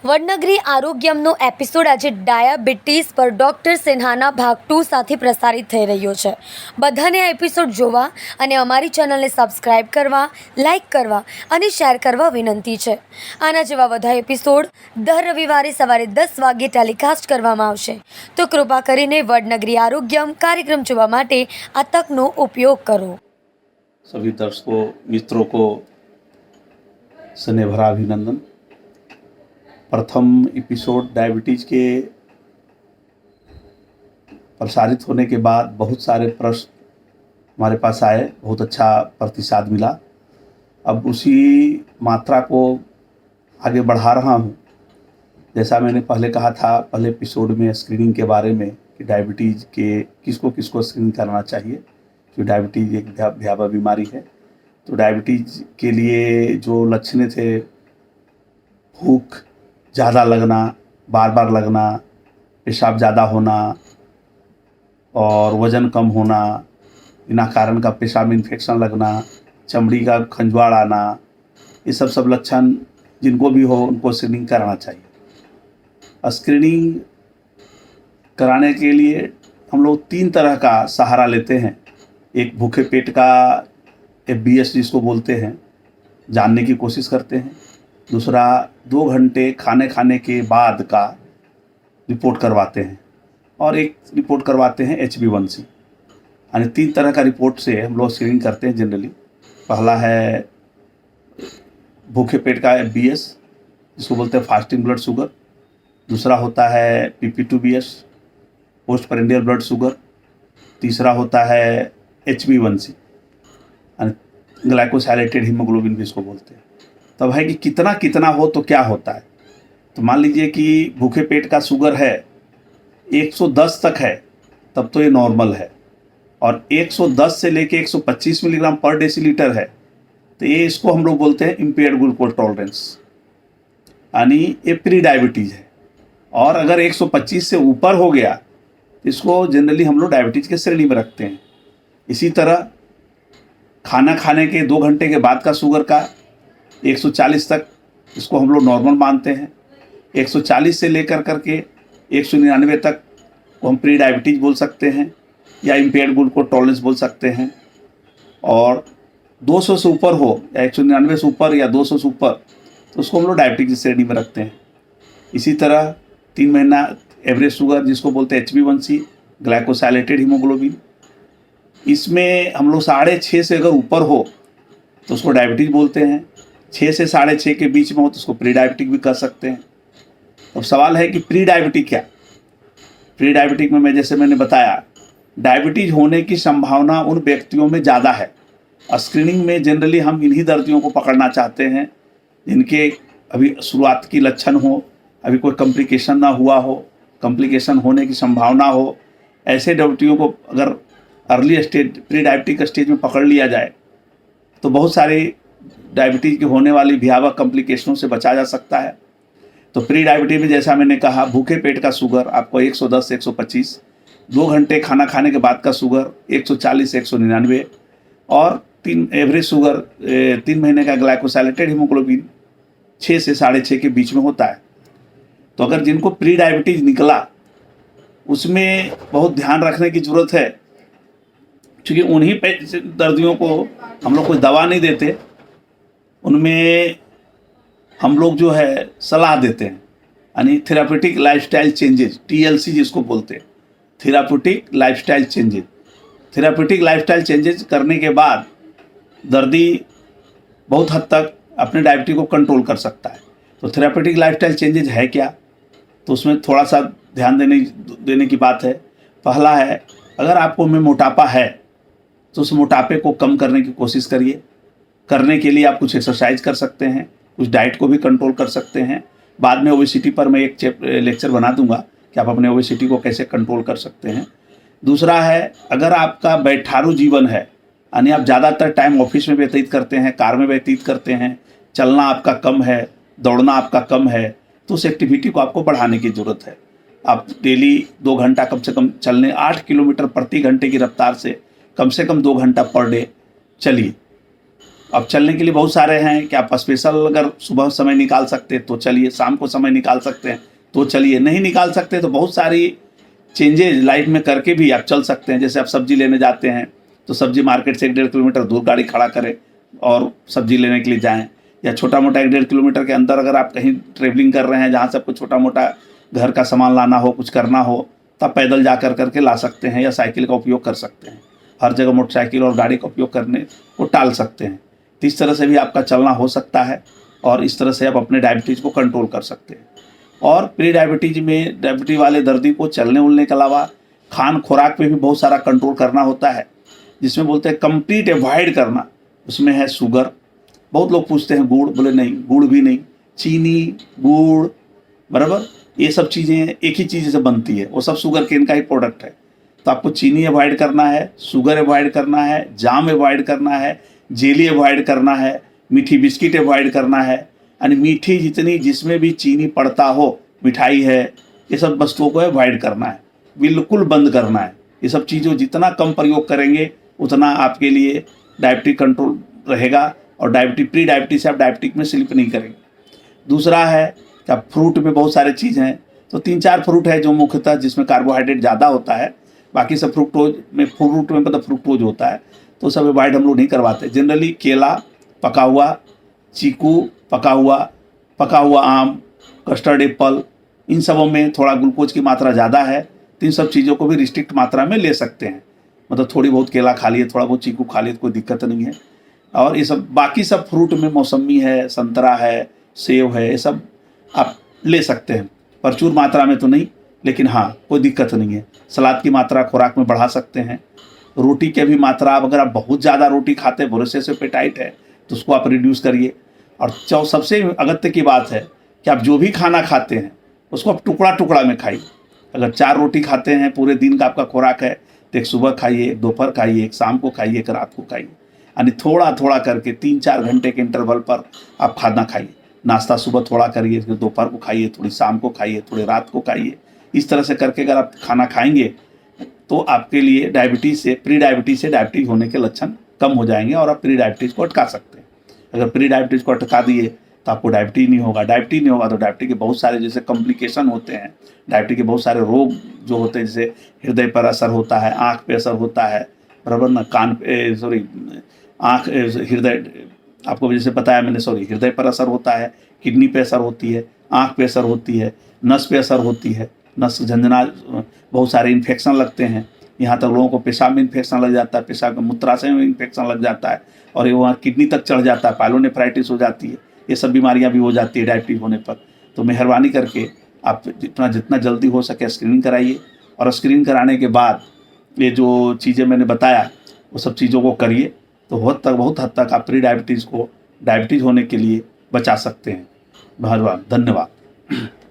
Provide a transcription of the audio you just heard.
વડનગરી આરોગ્યમનો episode આજે diabetes પર doctor સિન્હાના ભાગ 2 સાથે પ્રસારિત થઈ રહ્યો છે. બધાને આ એપિસોડ જોવા અને અમારી ચેનલને સબસ્ક્રાઇબ કરવા, લાઇક કરવા અને શેર કરવા વિનંતી છે. આના જેવા બધા એપિસોડ દર રવિવારે સવારે 10 વાગ્યે ટેલિકાસ્ટ કરવામાં આવશે. તો કૃપા કરીને વડનગરી આરોગ્યમ કાર્યક્રમ જોવા માટે આ તકનો ઉપયોગ કરો. सभी दर्शकों मित्रों को स्नेह भरा अभिनंदन। प्रथम एपिसोड डायबिटीज के प्रसारित होने के बाद बहुत सारे प्रश्न हमारे पास आए, बहुत अच्छा प्रतिसाद मिला। अब उसी मात्रा को आगे बढ़ा रहा हूँ। जैसा मैंने पहले कहा था पहले एपिसोड में स्क्रीनिंग के बारे में कि डायबिटीज़ के किसको किसको स्क्रीनिंग करना चाहिए, क्योंकि डायबिटीज़ एक भयावह बीमारी है। तो डायबिटीज़ के लिए जो लक्षण थे, भूख ज़्यादा लगना, बार बार लगना, पेशाब ज़्यादा होना और वज़न कम होना, बिना कारण का पेशाब में इन्फेक्शन लगना, चमड़ी का खंजवाड़ आना, ये सब लक्षण जिनको भी हो उनको स्क्रीनिंग कराना चाहिए। स्क्रीनिंग कराने के लिए हम लोग 3 तरह का सहारा लेते हैं। एक भूखे पेट का FBS जिसको बोलते हैं, जानने की कोशिश करते हैं। दूसरा 2 घंटे खाने के बाद का रिपोर्ट करवाते हैं और एक रिपोर्ट करवाते हैं HbA1c। यानी 3 तरह का रिपोर्ट से हम लोग स्क्रीनिंग करते हैं जनरली। पहला है भूखे पेट का FBS जिसको बोलते हैं फास्टिंग ब्लड शुगर। दूसरा होता है PP2BS post prandial blood sugar. तीसरा होता है HbA1c यानी ग्लाइकोसाइलेटेड हीमोग्लोबिन भी इसको बोलते हैं। तब है कि कितना कितना हो तो क्या होता है। तो मान लीजिए कि भूखे पेट का शुगर है 110 तक है, तब तो ये नॉर्मल है। और 110 से लेके 125 मिलीग्राम पर डेसीलीटर है तो ये इसको हम लोग बोलते हैं इम्पेयर्ड ग्लूकोज टॉलरेंस, यानी ये प्री डायबिटीज़ है। और अगर 125 से ऊपर हो गया तो इसको जनरली हम लोग डायबिटीज़ के श्रेणी में रखते हैं। इसी तरह खाना खाने के 2 घंटे के बाद का शुगर का 140 तक इसको हम लोग नॉर्मल मानते हैं। 140 से लेकर करके 199 तक को हम प्री डायबिटीज़ बोल सकते हैं या इम्पेयर्ड ग्लूकोज टॉलरेंस बोल सकते हैं। और 200 से ऊपर हो या 199 से ऊपर या 200 से ऊपर तो उसको हम लोग डायबिटीज़ की श्रेणी में रखते हैं। इसी तरह 3 महीना एवरेज शुगर जिसको बोलते हैं HbA1c ग्लाइकोसाइलेटेड हीमोग्लोबिन, इसमें हम लोग 6.5 से अगर ऊपर हो तो उसको डायबिटीज़ बोलते हैं। 6 से 6.5 के बीच में हो तो उसको प्री डायबिटिक भी कह सकते हैं। अब सवाल है कि प्री डायबिटिक क्या? प्री डायबिटिक में मैंने बताया डायबिटीज़ होने की संभावना उन व्यक्तियों में ज़्यादा है। स्क्रीनिंग में जनरली हम इन्हीं दर्दियों को पकड़ना चाहते हैं जिनके अभी शुरुआत की लक्षण हो, अभी कोई कॉम्प्लिकेशन ना हुआ हो, कॉम्प्लिकेशन होने की संभावना हो। ऐसे व्यक्तियों को अगर early stage pre diabetic stage में पकड़ लिया जाए तो बहुत सारे डायबिटीज़ की होने वाली भयावह कॉम्प्लिकेशनों से बचा जा सकता है। तो प्री डायबिटीज में जैसा मैंने कहा भूखे पेट का शुगर आपको 110 से 125, 2 घंटे खाना खाने के बाद का शुगर 140 से 199 और 3 एवरेज शुगर 3 महीने का ग्लाइकोसाइलेटेड हीमोग्लोबिन 6 से 6.5 के बीच में होता है। तो अगर जिनको प्री डायबिटीज निकला उसमें बहुत ध्यान रखने की ज़रूरत है, क्योंकि उन्हीं दर्दियों को हम लोग कोई दवा नहीं देते, उनमें हम लोग जो है सलाह देते हैं, यानी थेरापेटिक लाइफस्टाइल चेंजेज TLC जिसको बोलते हैं, therapeutic lifestyle changes. Therapeutic lifestyle changes करने के बाद दर्दी बहुत हद तक अपने डायबिटीज को कंट्रोल कर सकता है। तो थेरापेटिक लाइफस्टाइल चेंजेज है क्या? तो उसमें थोड़ा सा ध्यान देने की बात है। पहला है, अगर आपको में मोटापा है तो उस मोटापे को कम करने की कोशिश करिए। करने के लिए आप कुछ एक्सरसाइज कर सकते हैं, कुछ डाइट को भी कंट्रोल कर सकते हैं। बाद में ओबेसिटी पर मैं एक लेक्चर बना दूंगा कि आप अपने ओबेसिटी को कैसे कंट्रोल कर सकते हैं। दूसरा है, अगर आपका बैठारू जीवन है, यानी आप ज़्यादातर टाइम ऑफिस में व्यतीत करते हैं, कार में व्यतीत करते हैं, चलना आपका कम है, दौड़ना आपका कम है, तो उस एक्टिविटी को आपको बढ़ाने की ज़रूरत है। आप डेली 2 घंटा कम से कम चलने 8 किलोमीटर प्रति घंटे की रफ्तार से कम से कम 2 घंटा पर डे चलिए। अब चलने के लिए बहुत सारे हैं कि आप स्पेशल अगर सुबह समय निकाल सकते तो चलिए, शाम को समय निकाल सकते हैं तो चलिए, नहीं निकाल सकते तो बहुत सारी चेंजेज लाइफ में करके भी आप चल सकते हैं। जैसे आप सब्जी लेने जाते हैं तो सब्जी मार्केट से 1-1.5 किलोमीटर दूर गाड़ी खड़ा करें और सब्जी लेने के लिए जाएं, या छोटा मोटा 1-1.5 किलोमीटर के अंदर अगर आप कहीं ट्रेवलिंग कर रहे हैं जहाँ से आपको छोटा मोटा घर का सामान लाना हो, कुछ करना हो, तब पैदल जा करके ला सकते हैं या साइकिल का उपयोग कर सकते हैं। हर जगह मोटरसाइकिल और गाड़ी का उपयोग करने को टाल सकते हैं। तो इस तरह से भी आपका चलना हो सकता है और इस तरह से आप अपने डायबिटीज़ को कंट्रोल कर सकते हैं। और प्री डायबिटीज में डायबिटीज वाले दर्दी को चलने उलने के अलावा खान खुराक पे भी बहुत सारा कंट्रोल करना होता है, जिसमें बोलते हैं कंप्लीट अवॉइड करना। उसमें है शुगर, बहुत लोग पूछते हैं गुड़, बोले नहीं, गुड़ भी नहीं, चीनी, गुड़, बराबर, ये सब चीज़ें एक ही चीज़ से बनती है, वो सब शुगर केन का ही प्रोडक्ट है। तो आपको चीनी अवॉइड करना है, शुगर अवॉइड करना है, जाम अवॉइड करना है, जेली अवॉइड करना है, मीठी बिस्किट अवॉइड करना है, यानी मीठी जितनी जिसमें भी चीनी पड़ता हो, मिठाई है, ये सब वस्तुओं को अवॉइड करना है, बिल्कुल बंद करना है। ये सब चीज़ों जितना कम प्रयोग करेंगे उतना आपके लिए डायबिटीज कंट्रोल रहेगा और प्री डायबिटीज से आप डायबिटिक में स्लिप नहीं करेंगे। दूसरा है कि आप फ्रूट में बहुत सारे चीज़ हैं, तो 3-4 फ्रूट है जो मुख्यतः जिसमें कार्बोहाइड्रेट ज़्यादा होता है, बाकी सब फ्रूट में मतलब फ्रुक्टोज होता है, तो सब अवॉइड हम लोग नहीं करवाते। जनरली केला पका हुआ, चीकू पका हुआ आम, कस्टर्ड एप्पल, इन सबों में थोड़ा ग्लूकोज की मात्रा ज़्यादा है, तो इन सब चीज़ों को भी रिस्ट्रिक्ट मात्रा में ले सकते हैं। मतलब थोड़ी बहुत केला खा लिए, थोड़ा बहुत चीकू खा लिए तो कोई दिक्कत नहीं है। और ये सब बाकी सब फ्रूट में मौसमी है, संतरा है, सेब है, ये सब आप ले सकते हैं, प्रचुर मात्रा में तो नहीं, लेकिन हाँ कोई दिक्कत नहीं है। सलाद की मात्रा खुराक में बढ़ा सकते हैं। रोटी की भी मात्रा, अगर आप बहुत ज़्यादा रोटी खाते हैं, वोरेसिस एपेटाइट है, तो उसको आप रिड्यूस करिए। और सबसे अगत्य की बात है कि आप जो भी खाना खाते हैं उसको आप टुकड़ा टुकड़ा में खाइए। अगर 4 रोटी खाते हैं, पूरे दिन का आपका खुराक है, तो एक सुबह खाइए, एक दोपहर खाइए, एक शाम को खाइए, एक रात को खाइए, यानी थोड़ा थोड़ा करके 3-4 घंटे के इंटरवल पर आप खाना खाइए। नाश्ता सुबह थोड़ा करिए, फिर दोपहर को खाइए, थोड़ी शाम को खाइए, थोड़ी रात को खाइए। इस तरह से करके अगर आप खाना खाएंगे तो आपके लिए प्री डायबिटीज से डायबिटीज होने के लक्षण कम हो जाएंगे और आप प्री डायबिटीज को अटका सकते हैं। अगर प्री डायबिटीज को अटका दिए तो आपको डायबिटीज नहीं होगा। डायबिटीज नहीं होगा तो डायबिटीज के बहुत सारे जैसे कॉम्प्लिकेशन होते हैं, डायबिटीज के बहुत सारे रोग जो होते हैं, जैसे हृदय पर असर होता है, आँख पे असर होता है, बराबर ना, हृदय, आपको जैसे बताया मैंने, हृदय पर असर होता है, किडनी पे असर होती है, आँख पे असर होती है, नस पे असर होती है, नस झंझना, बहुत सारे इन्फेक्शन लगते हैं। यहाँ तक लोगों को पेशाब में इन्फेक्शन लग जाता है, पेशाब में मूत्राशय में इन्फेक्शन लग जाता है और ये वहाँ किडनी तक चढ़ जाता है, पायलोनेफ्राइटिस हो जाती है। ये सब बीमारियाँ भी हो जाती है डायबिटीज होने पर। तो मेहरबानी करके आप जितना जल्दी हो सके स्क्रीनिंग कराइए और स्क्रीनिंग कराने के बाद ये जो चीज़ें मैंने बताया वो सब चीज़ों को करिए, तो बहुत हद तक आप प्री डायबिटीज़ को डायबिटीज़ होने के लिए बचा सकते हैं। धन्यवाद।